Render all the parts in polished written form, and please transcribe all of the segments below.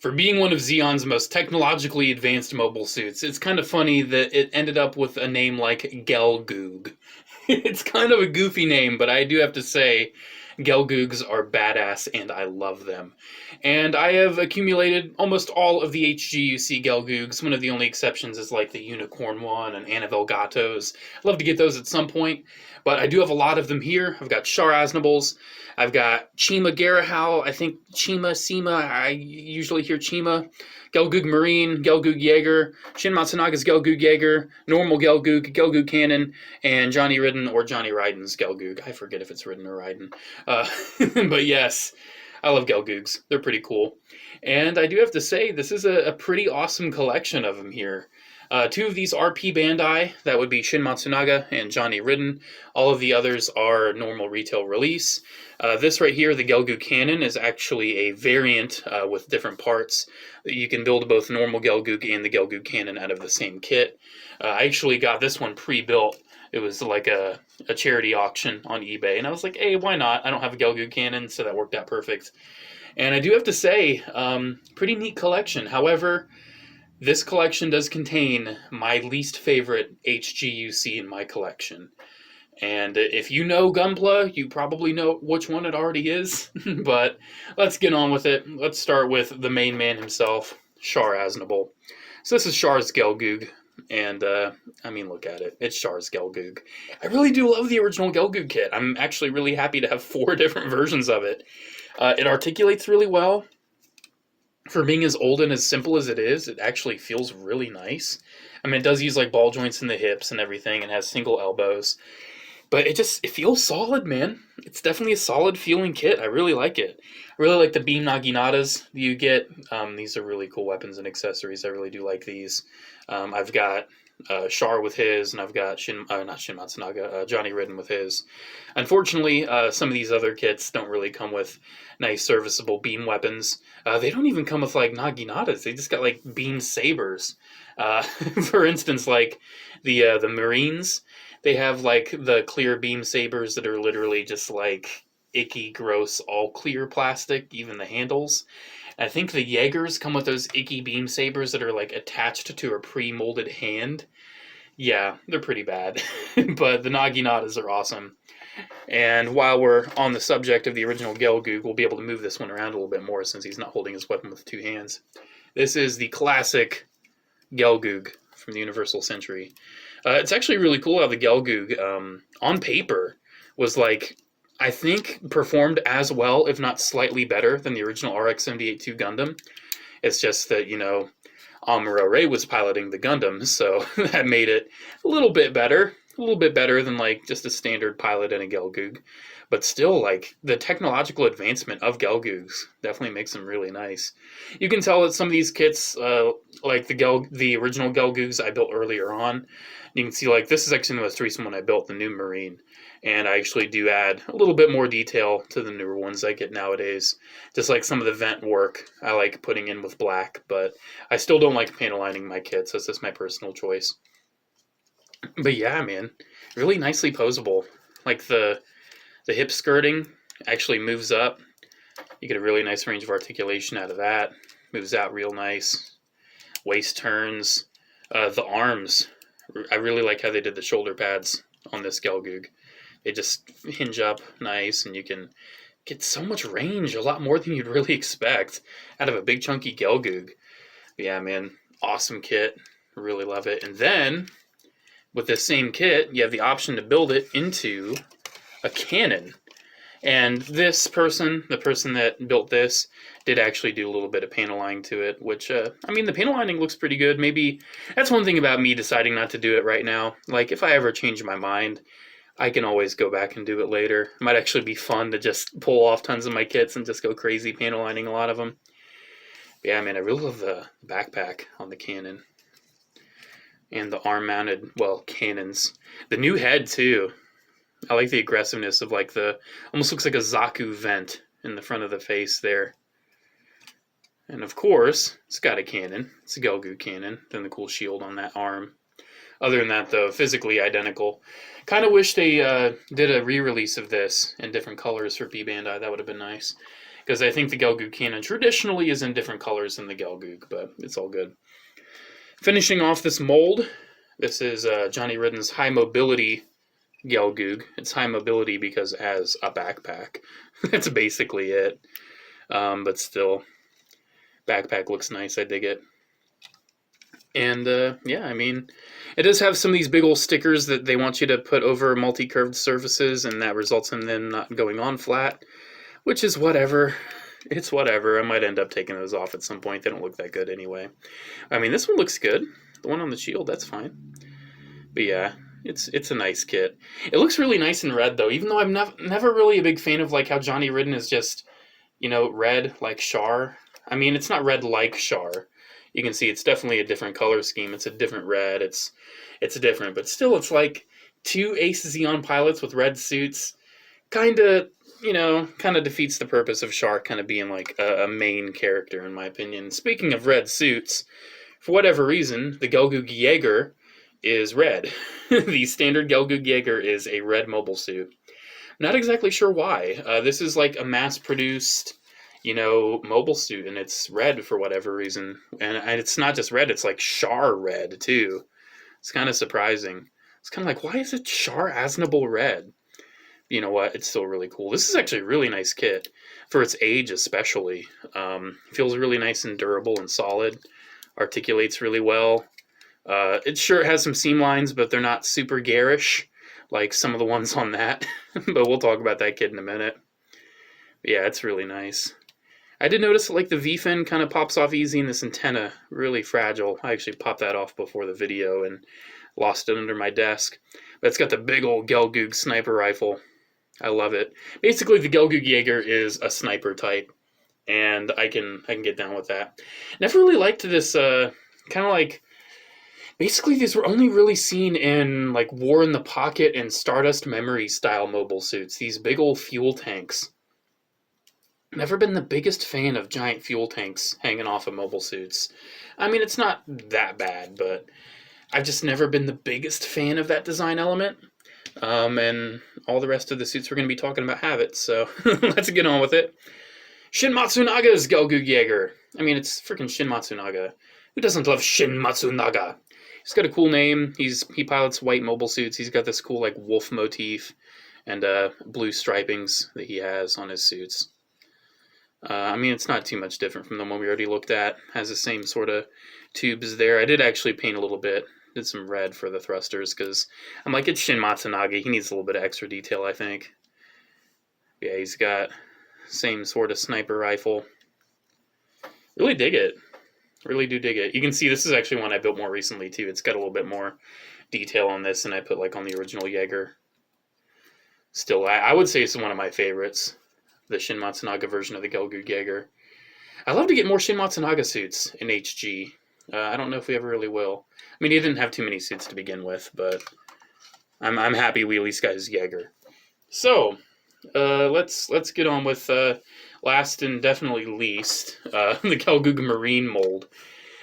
For being one of Xeon's most technologically advanced mobile suits, it's kind of funny that it ended up with a name like GELGOOG. It's kind of a goofy name, but I do have to say, GELGOOGs are badass and I love them. And I have accumulated almost all of the HGUC GELGOOGs. One of the only exceptions is like the Unicorn one and Annabelle Gatos. I'd love to get those at some point, but I do have a lot of them here. I've got Char Aznables, I've got Chima Garahau, I think Chima, Sima, I usually hear Chima, Gelgoog Marine, Gelgoog Jaeger, Shin Matsunaga's Gelgoog Jaeger, normal Gelgoog, Gelgoog Cannon, and Johnny Ridden or Johnny Ryden's Gelgoog. I forget if it's Ridden or Ryden. But yes, I love Gelgoogs. They're pretty cool. And I do have to say, this is a pretty awesome collection of them here. Two of these are P Bandai, that would be Shin Matsunaga and Johnny Ridden. All of the others are normal retail release. This right here, the Gelgoo Cannon, is actually a variant with different parts. You can build both normal Gelgoog and the Gelgoo Cannon out of the same kit. I actually got this one pre-built. It was like a charity auction on eBay, and I was like, hey, why not? I don't have a Gelgoo Cannon, so that worked out perfect. And I do have to say, pretty neat collection. However, this collection does contain my least favorite HGUC in my collection. And if you know Gunpla, you probably know which one it already is. But let's get on with it. Let's start with the main man himself, Char Aznable. So this is Char's Gelgoog. And, I mean, look at it. It's Char's Gelgoog. I really do love the original Gelgoog kit. I'm actually really happy to have 4 different versions of it. It articulates really well. For being as old and as simple as it is, it actually feels really nice. I mean, it does use like ball joints in the hips and everything, and has single elbows. But it feels solid, man. It's definitely a solid feeling kit. I really like it. I really like the beam naginatas you get. These are really cool weapons and accessories. I really do like these. I've got Char with his, and I've got not Shin Matsunaga, Johnny Ridden with his. Unfortunately, some of these other kits don't really come with nice serviceable beam weapons. They don't even come with like naginatas. They just got like beam sabers. For instance, like the Marines, they have like the clear beam sabers that are literally just like icky, gross, all clear plastic, even the handles. I think the Jaegers come with those icky beam sabers that are like attached to a pre-molded hand. Yeah, they're pretty bad. But the naginatas are awesome. And while we're on the subject of the original Gelgoog, we'll be able to move this one around a little bit more since he's not holding his weapon with 2 hands. This is the classic Gelgoog from the Universal Century. It's actually really cool how the Gelgoog, on paper, was like, I think, performed as well, if not slightly better, than the original RX-78-2 Gundam. It's just that, you know, Amuro Ray was piloting the Gundam, so that made it a little bit better than like just a standard pilot in a Gelgoog. But still, like, the technological advancement of Gelgoogs definitely makes them really nice. You can tell that some of these kits, like the original Gelgoogs I built earlier on, you can see like this is actually the most recent one I built, the new Marine. And I actually do add a little bit more detail to the newer ones I get nowadays. Just like some of the vent work I like putting in with black, but I still don't like panel lining my kits. That's just my personal choice. But yeah, man, really nicely posable. Like the hip skirting actually moves up. You get a really nice range of articulation out of that. Moves out real nice. Waist turns. The arms, I really like how they did the shoulder pads on this Gelgoog. They just hinge up nice, and you can get so much range, a lot more than you'd really expect out of a big chunky Gelgoog. But yeah, man, awesome kit. Really love it. And then, with this same kit, you have the option to build it into a cannon. And this person, the person that built this, did actually do a little bit of panel lining to it, which, I mean, the panel lining looks pretty good. Maybe that's one thing about me deciding not to do it right now. Like, if I ever change my mind, I can always go back and do it later. It might actually be fun to just pull off tons of my kits and just go crazy panel lining a lot of them. But yeah, man, I really love the backpack on the cannon. And the arm-mounted, well, cannons. The new head, too. I like the aggressiveness of, like, almost looks like a Zaku vent in the front of the face there. And, of course, it's got a cannon. It's a Gelgoo cannon. Then the cool shield on that arm. Other than that, though, physically identical. Kind of wish they did a re-release of this in different colors for P Bandai. That would have been nice. because I think the Gelgoo canon traditionally is in different colors than the Gelgoog, but it's all good. Finishing off this mold, this is Johnny Ridden's High Mobility Gelgoog. It's high mobility because it has a backpack. That's basically it. But still, backpack looks nice. I dig it. And yeah, I mean, it does have some of these big old stickers that they want you to put over multi-curved surfaces, and that results in them not going on flat, which is whatever. It's whatever. I might end up taking those off at some point. They don't look that good anyway. I mean, this one looks good. The one on the shield, that's fine. But yeah, it's a nice kit. It looks really nice in red, though, even though I'm never really a big fan of like how Johnny Ridden is just, you know, red like Char. I mean, it's not red like Char. You can see it's definitely a different color scheme. It's a different red. It's different, but still, it's like two Ace Zeon pilots with red suits. Kind of, you know, kind of defeats the purpose of Char kind of being like a main character, in my opinion. Speaking of red suits, for whatever reason, the Gelgoog Jaeger is red. The standard Gelgoog Jaeger is a red mobile suit. Not exactly sure why. This is like a mass-produced, you know, mobile suit, and it's red for whatever reason. And it's not just red, it's like Char red, too. It's kind of surprising. It's kind of like, why is it Char Aznable red? You know what? It's still really cool. This is actually a really nice kit, for its age especially. Feels really nice and durable and solid. Articulates really well. It sure has some seam lines, but they're not super garish, like some of the ones on that. But we'll talk about that kit in a minute. But yeah, it's really nice. I did notice that, like, the V-fin kind of pops off easy, and this antenna, really fragile. I actually popped that off before the video and lost it under my desk. But it's got the big old Gelgoog sniper rifle. I love it. Basically, the Gelgoog Jaeger is a sniper type, and I can get down with that. Never really liked this kind of like... Basically, these were only really seen in, like, War in the Pocket and Stardust Memory style mobile suits. These big old fuel tanks. Never been the biggest fan of giant fuel tanks hanging off of mobile suits. I mean, it's not that bad, but I've just never been the biggest fan of that design element. And all the rest of the suits we're going to be talking about have it, so let's get on with it. Shin Matsunaga's Gelgoog Jaeger. I mean, it's freaking Shin Matsunaga. Who doesn't love Shin Matsunaga? He's got a cool name. He pilots white mobile suits. He's got this cool, like, wolf motif and blue stripings that he has on his suits. I mean, it's not too much different from the one we already looked at. Has the same sort of tubes there. I did actually paint a little bit. Did some red for the thrusters because I'm like, it's Shin Matsunaga. He needs a little bit of extra detail, I think. Yeah, he's got same sort of sniper rifle. Really dig it. Really do dig it. You can see this is actually one I built more recently, too. It's got a little bit more detail on this than I put, like, on the original Jaeger. Still, I would say it's one of my favorites. The Shin Matsunaga version of the Gelgoog Jaeger. I'd love to get more Shin Matsunaga suits in HG. I don't know if we ever really will. I mean, he didn't have too many suits to begin with, but I'm happy we at least got his Jaeger. So, let's get on with last and definitely least, the Gelgoog Marine mold.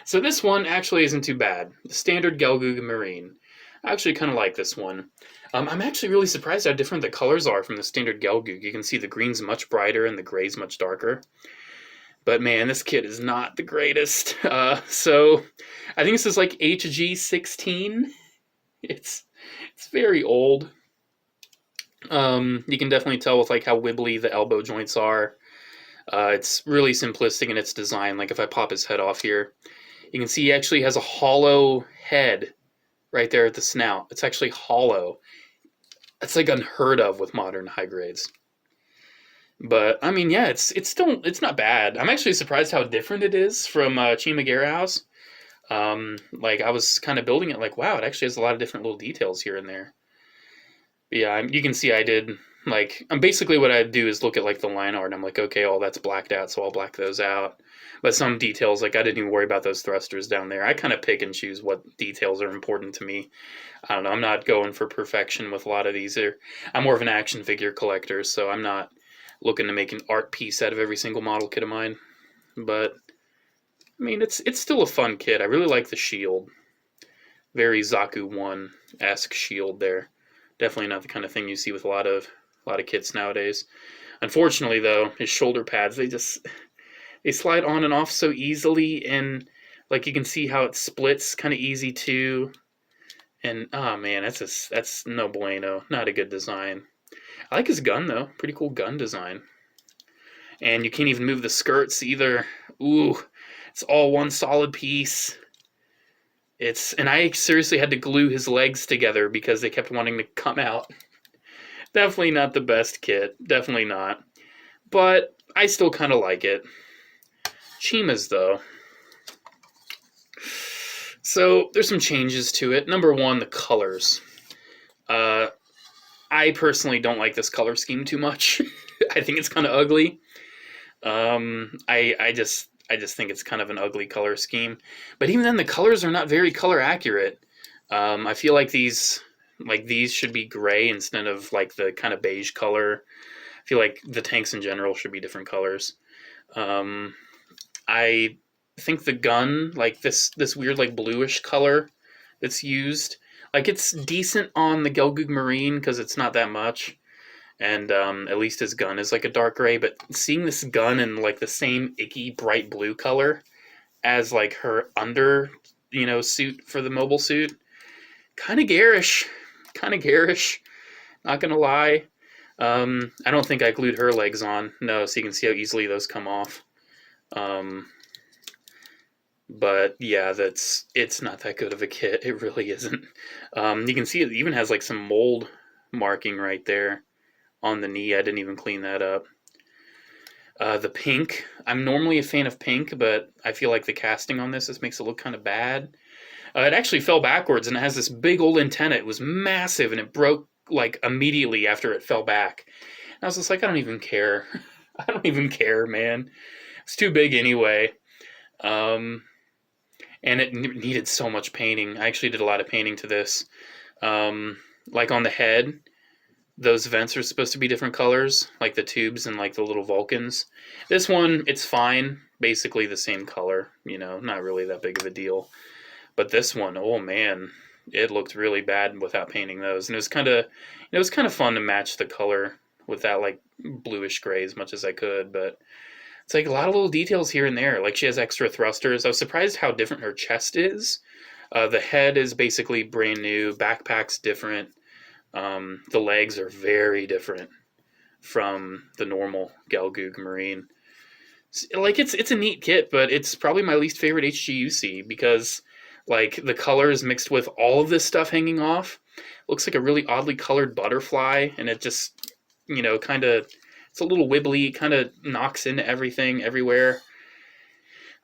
So this one actually isn't too bad. The standard Gelgoog Marine. I actually kind of like this one. I'm actually really surprised how different the colors are from the standard Gelgoog. You can see the green's much brighter and the gray's much darker. But man, this kit is not the greatest. So I think this is like HG16. It's very old. You can definitely tell with like how wibbly the elbow joints are. It's really simplistic in its design. Like if I pop his head off here, you can see he actually has a hollow head right there at the snout. It's actually hollow. It's like unheard of with modern high grades. But I mean, yeah, it's not bad. I'm actually surprised how different it is from Chima House. Like I was kind of building it like, wow, it actually has a lot of different little details here and there. But yeah, you can see I did like basically what I do is look at like the line art and I'm like, okay, all that's blacked out, so I'll black those out. But some details, like I didn't even worry about those thrusters down there. I kind of pick and choose what details are important to me. I don't know, I'm not going for perfection with a lot of these. I'm more of an action figure collector, so I'm not looking to make an art piece out of every single model kit of mine. But, I mean, it's still a fun kit. I really like the shield. Very Zaku 1-esque shield there. Definitely not the kind of thing you see with a lot of kits nowadays. Unfortunately, though, his shoulder pads, they slide on and off so easily, and like you can see how it splits kind of easy too. And oh man, that's no bueno. Not a good design. I like his gun though. Pretty cool gun design. And you can't even move the skirts either. Ooh, it's all one solid piece. And I seriously had to glue his legs together because they kept wanting to come out. Definitely not the best kit. Definitely not. But I still kind of like it. Chima's though. So there's some changes to it. Number one, the colors. I personally don't like this color scheme too much. I think it's kind of ugly. I just think it's kind of an ugly color scheme. But even then, the colors are not very color accurate. I feel like these should be gray instead of like the kind of beige color. I feel like the tanks in general should be different colors. I think the gun, like this weird like bluish color that's used, like it's decent on the Gelgoog Marine because it's not that much. And at least his gun is like a dark gray, but seeing this gun in like the same icky bright blue color as like her under, suit for the mobile suit, kind of garish. Not gonna lie. I don't think I glued her legs on. No, so you can see how easily those come off. But yeah, it's not that good of a kit. It really isn't. You can see it even has like some mold marking right there on the knee. I didn't even clean that up. The pink. I'm normally a fan of pink, but I feel like the casting on this makes it look kind of bad. It actually fell backwards, and it has this big old antenna. It was massive, and it broke like immediately after it fell back. And I was just like, I don't even care. I don't even care, man. It's too big anyway. And it needed so much painting. I actually did a lot of painting to this. Like on the head, those vents are supposed to be different colors, like the tubes and like the little Vulcans. This one, it's fine, basically the same color, not really that big of a deal. But this one, oh man, it looked really bad without painting those. And it was kind of fun to match the color with that like bluish gray as much as I could, but it's like a lot of little details here and there. Like she has extra thrusters. I was surprised how different her chest is. The head is basically brand new. Backpack's different. The legs are very different from the normal Gelgoog Marine. Like it's a neat kit, but it's probably my least favorite HGUC because like the colors mixed with all of this stuff hanging off looks like a really oddly colored butterfly, and it just kind of, it's a little wibbly, kind of knocks into everything everywhere.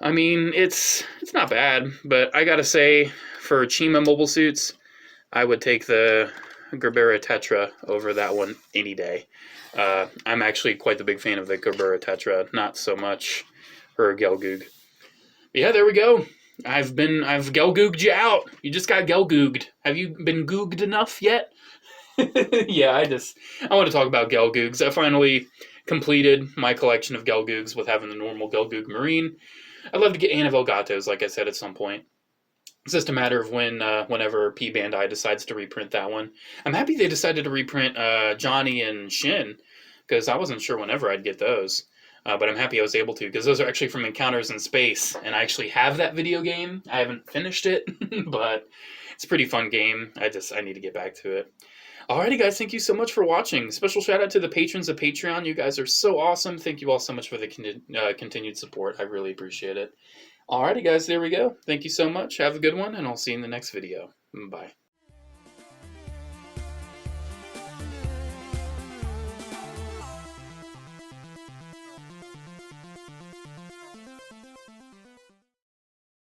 I mean, it's not bad, but I gotta say, for Chima mobile suits, I would take the Gerbera Tetra over that one any day. I'm actually quite the big fan of the Gerbera Tetra, not so much her Gelgoog. But yeah, there we go. I've Gelgooged you out. You just got Gelgooged. Have you been googed enough yet? Yeah, I want to talk about Gelgoogs. I finally completed my collection of Gelgoogs with having the normal Gelgoog Marine. I'd love to get Anna Velgatos, like I said, at some point. It's just a matter of whenever P Bandai decides to reprint that one. I'm happy they decided to reprint Johnny and Shin, because I wasn't sure whenever I'd get those. But I'm happy I was able to, because those are actually from Encounters in Space, and I actually have that video game. I haven't finished it, but it's a pretty fun game. I need to get back to it. Alrighty, guys, thank you so much for watching. Special shout out to the patrons of Patreon. You guys are so awesome. Thank you all so much for the continued support. I really appreciate it. Alrighty, guys, there we go. Thank you so much. Have a good one, and I'll see you in the next video. Bye.